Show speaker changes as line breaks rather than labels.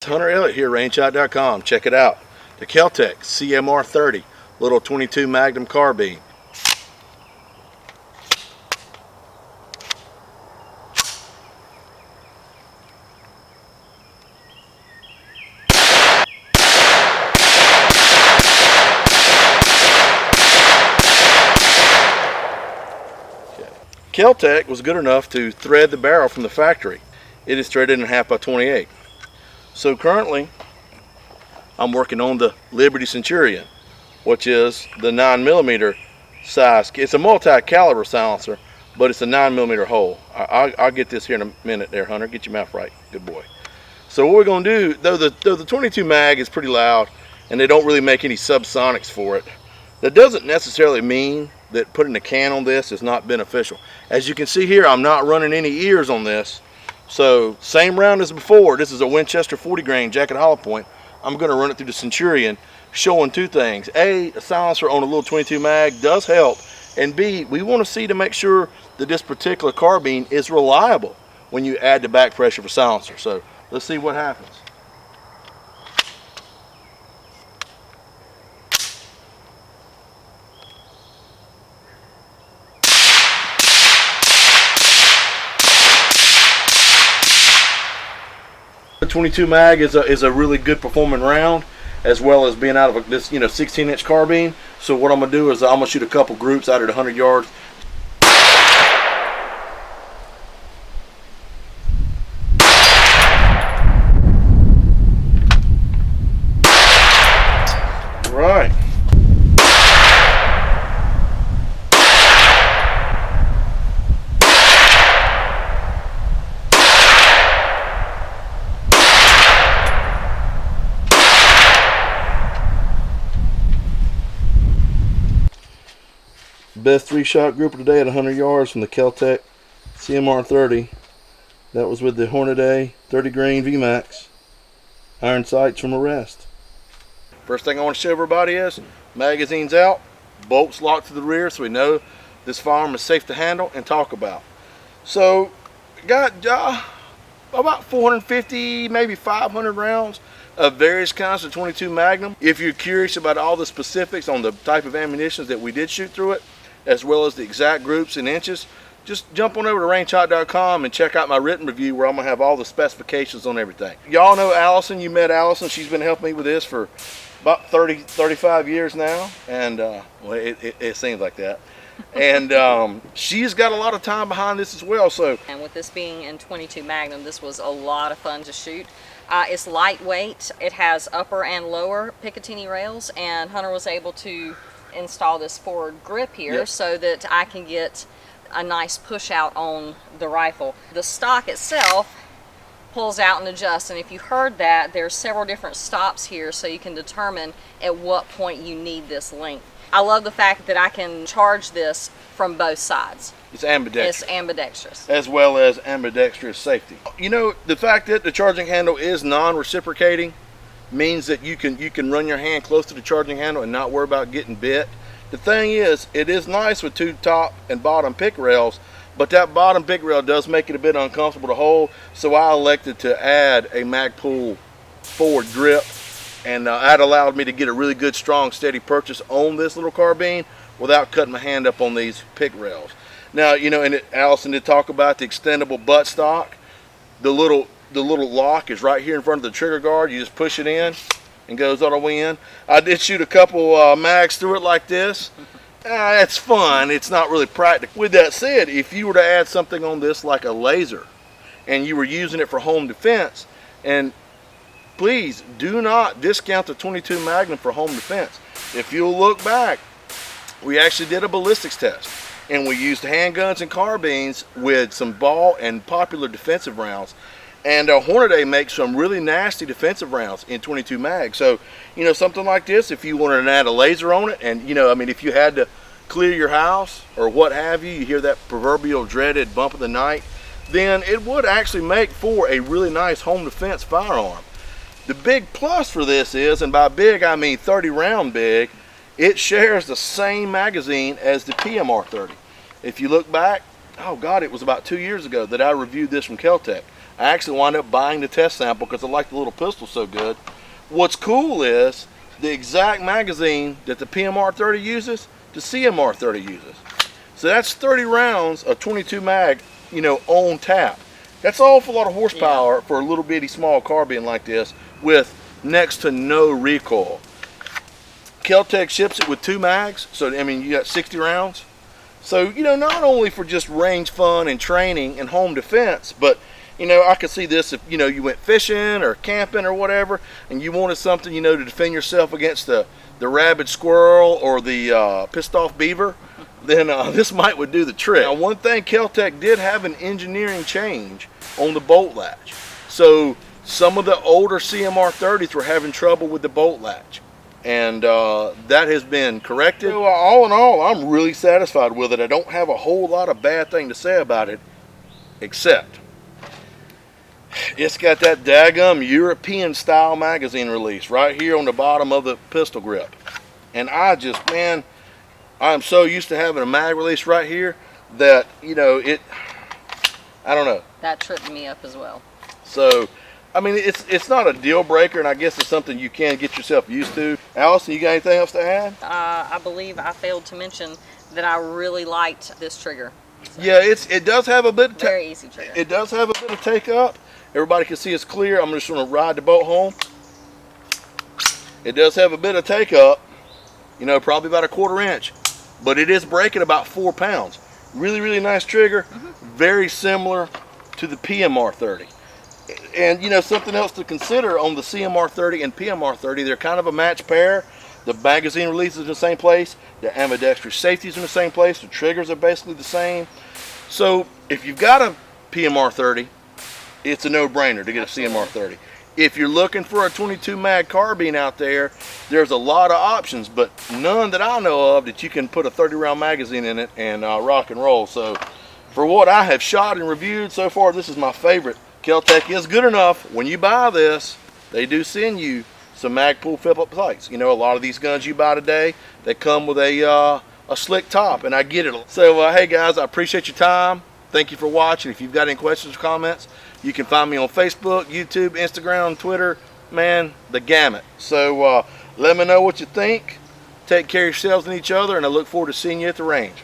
Hunter Elliott here, rangehot.com. Check it out. The Kel-Tec CMR-30, little 22 Magnum carbine. Kel-Tec was good enough to thread the barrel from the factory. It is threaded in 1/2 by 28. So currently, I'm working on the Liberty Centurion, which is the 9mm size. It's a multi-caliber silencer, but it's a 9mm hole. I'll get this here in a minute there, Hunter. Get your mouth right. Good boy. So what we're going to do, though the 22 mag is pretty loud, and they don't really make any subsonics for it, that doesn't necessarily mean that putting a can on this is not beneficial. As you can see here, I'm not running any ears on this. So same round as before. This is a Winchester 40 grain jacket hollow point. I'm going to run it through the Centurion, showing two things. A silencer on a little 22 mag does help, and B, we want to see to make sure that this particular carbine is reliable when you add the back pressure for silencer. So let's see what happens. The 22 mag is a really good performing round, as well as being out of this 16-inch carbine. So what I'm gonna do is I'm gonna shoot a couple groups out at 100 yards. Right. Best 3-shot grouper today at 100 yards from the Kel-Tec CMR-30. That was with the Hornady 30 grain VMAX. Iron sights from Arrest. First thing I want to show everybody is magazine's out, bolts locked to the rear, so we know this firearm is safe to handle and talk about. So got about 450, maybe 500 rounds of various kinds of 22 Magnum. If you're curious about all the specifics on the type of ammunition that we did shoot through it, as well as the exact groups and inches, just jump on over to rangehot.com and check out my written review where I'm going to have all the specifications on everything. Y'all know Allison. You met Allison. She's been helping me with this for about 35 years now, and well, it seems like that. And she's got a lot of time behind this as well. So,
and with this being in 22 Magnum, this was a lot of fun to shoot. It's lightweight. It has upper and lower Picatinny rails, and Hunter was able to install this forward grip here. Yep. So that I can get a nice push out on the rifle. The stock itself pulls out and adjusts, and if you heard that, there's several different stops here so you can determine at what point you need this length. I love the fact that I can charge this from both sides.
It's ambidextrous.
It's ambidextrous.
As well as ambidextrous safety. You know, the fact that the charging handle is non-reciprocating means that you can run your hand close to the charging handle and not worry about getting bit. The thing is, it is nice with two top and bottom pick rails, but that bottom pick rail does make it a bit uncomfortable to hold, so I elected to add a Magpul forward grip, and that allowed me to get a really good, strong, steady purchase on this little carbine without cutting my hand up on these pick rails. Now, and Allison did talk about the extendable butt stock. The little lock is right here in front of the trigger guard. You just push it in and goes all the way in. I did shoot a couple mags through it like this. It's fun. It's not really practical. With that said, if you were to add something on this like a laser and you were using it for home defense, and please do not discount the 22 Magnum for home defense. If you'll look back, we actually did a ballistics test, and we used handguns and carbines with some ball and popular defensive rounds. And Hornady makes some really nasty defensive rounds in 22 mag. So, something like this, if you wanted to add a laser on it, and, if you had to clear your house or what have you, you hear that proverbial dreaded bump of the night, then it would actually make for a really nice home defense firearm. The big plus for this is, and by big I mean 30 round big, it shares the same magazine as the PMR-30. If you look back, oh God, it was about 2 years ago that I reviewed this from Kel-Tec. I actually wound up buying the test sample because I like the little pistol so good. What's cool is the exact magazine that the PMR-30 uses, the CMR-30 uses. So that's 30 rounds of 22 mag, you know, on tap. That's an awful lot of horsepower for a little bitty small carbine like this with next to no recoil. Kel-Tec ships it with 2 mags, so I mean you got 60 rounds. So, you know, not only for just range fun and training and home defense, but, you know, I could see this if, you know, you went fishing or camping or whatever, and you wanted something, you know, to defend yourself against the rabid squirrel or the pissed off beaver, then this would do the trick. Now, one thing Kel-Tec did have an engineering change on the bolt latch. So some of the older CMR-30s were having trouble with the bolt latch. And that has been corrected. So, all in all, I'm really satisfied with it. I don't have a whole lot of bad thing to say about it, except it's got that daggum European style magazine release right here on the bottom of the pistol grip. And I just, man, I'm so used to having a mag release right here that, you know, I don't know.
That tripped me up as well.
So, I mean, it's not a deal breaker, and I guess it's something you can get yourself used to. Allison, you got anything else to add?
I believe I failed to mention that I really liked this trigger. So,
yeah, it does have a bit of
very easy trigger.
It does have a bit of take up. Everybody can see it's clear. I'm just going to ride the boat home. It does have a bit of take up, you know, probably about a 1/4 inch, but it is braking about 4 pounds. Really, really nice trigger. Very similar to the PMR-30. And, you know, something else to consider on the CMR-30 and PMR-30, they're kind of a match pair. The magazine release is in the same place. The ambidextrous safety is in the same place. The triggers are basically the same. So if you've got a PMR-30, it's a no-brainer to get a CMR-30. If you're looking for a 22 mag carbine out there, there's a lot of options, but none that I know of that you can put a 30 round magazine in it and rock and roll. So for what I have shot and reviewed so far, this is my favorite. Kel-Tec is good enough. When you buy this, they do send you some Magpul flip-up sights. You know, a lot of these guns you buy today, they come with a slick top, and I get it. So, hey guys, I appreciate your time. Thank you for watching. If you've got any questions or comments, you can find me on Facebook, YouTube, Instagram, Twitter, man, the gamut. So, let me know what you think. Take care of yourselves and each other, and I look forward to seeing you at the range.